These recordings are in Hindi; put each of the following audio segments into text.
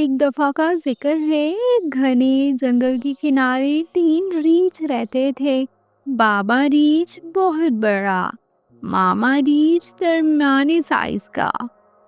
एक दफा का जिक्र है, घने जंगल के किनारे तीन रीछ रहते थे। बाबा रीछ बहुत बड़ा, मामा रीछ दरमियाने साइज का,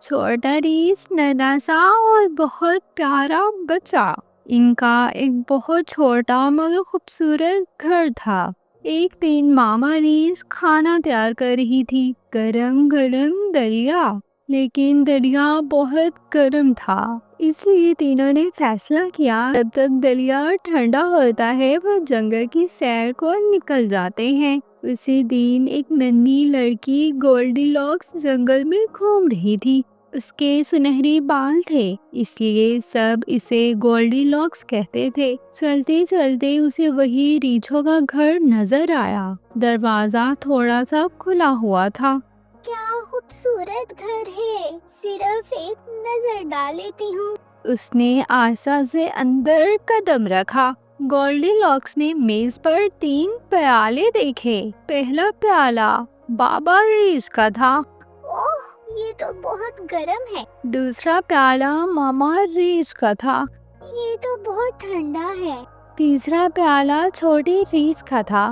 छोटा रीछ नन्हा सा और बहुत प्यारा बच्चा। इनका एक बहुत छोटा मगर खूबसूरत घर था। एक दिन मामा रीछ खाना तैयार कर रही थी, गरम गरम दलिया। लेकिन दलिया बहुत गर्म था, इसलिए तीनों ने फैसला किया जब तक दलिया ठंडा होता है वो जंगल की सैर को निकल जाते हैं। उसी दिन एक नन्ही लड़की गोल्डीलॉक्स जंगल में घूम रही थी। उसके सुनहरे बाल थे, इसलिए सब इसे गोल्डीलॉक्स कहते थे। चलते चलते उसे वही रीछों का घर नजर आया। दरवाजा थोड़ा सा खुला हुआ था। क्या खूबसूरत घर है, सिर्फ एक नजर डाल लेती हूँ। उसने आशा से अंदर कदम रखा। गोल्डीलॉक्स ने मेज पर तीन प्याले देखे। पहला प्याला बाबा रीछ का था। ओह, ये तो बहुत गर्म है। दूसरा प्याला मामा रीछ का था। ये तो बहुत ठंडा है। तीसरा प्याला छोटी रीछ का था।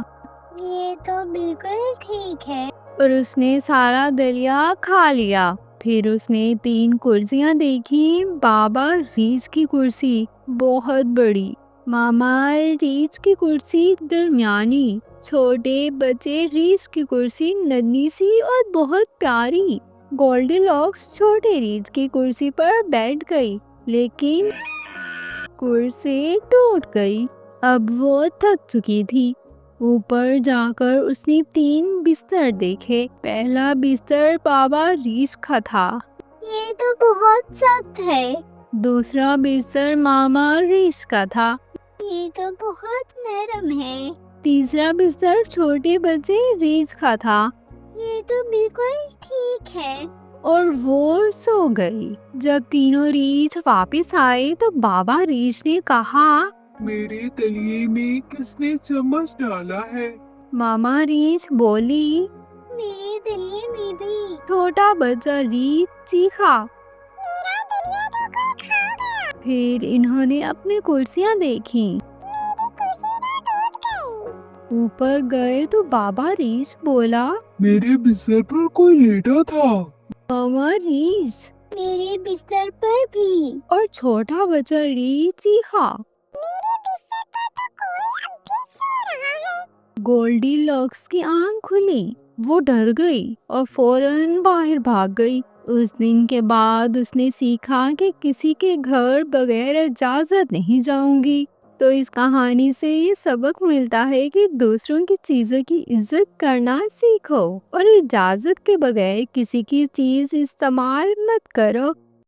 ये तो बिल्कुल ठीक है। और उसने सारा दलिया खा लिया। फिर उसने तीन कुर्सियां देखी। बाबा रीछ की कुर्सी बहुत बड़ी, मामा रीछ की कुर्सी दरमियानी, छोटे बच्चे रीछ की कुर्सी नन्ही सी और बहुत प्यारी। गोल्डीलॉक्स छोटे रीछ की कुर्सी पर बैठ गई, लेकिन कुर्सी टूट गई। अब वो थक चुकी थी। ऊपर जाकर उसने तीन बिस्तर देखे। पहला बिस्तर बाबा रीछ का था। ये तो बहुत सख्त है। दूसरा बिस्तर मामा रीछ का था। ये तो बहुत नरम है। तीसरा बिस्तर छोटे बच्चे रीछ का था। ये तो बिल्कुल ठीक है। और वो सो गई। जब तीनों रीछ वापस आए तो बाबा रीछ ने कहा, मेरे दलिये में किसने चम्मच डाला है? मामा रीछ बोली। मेरे दलिये में भी। छोटा बच्चा रीछ चीखा। मेरा दलिया तो कोई खा गया। फिर इन्होंने अपनी कुर्सियां देखी। मेरी कुर्सी तो टूट गई। ऊपर गए तो बाबा रीछ बोला, मेरे बिस्तर पर कोई लेटा था। मामा रीछ। मेरे बिस्तर पर भी। और छोटा बच्चा रीछ चीखा। मेरे बिस्तर पर तो कोई अब भी सो रहा है। गोल्डीलॉक्स की आंख खुली। वो डर गई और फौरन बाहर भाग गई। उस दिन के बाद उसने सीखा कि किसी के घर बगैर इजाजत नहीं जाऊंगी। तो इस कहानी से ये सबक मिलता है कि दूसरों की चीजों की इज्जत करना सीखो और इजाजत के बगैर किसी की चीज इस्तेमाल मत करो।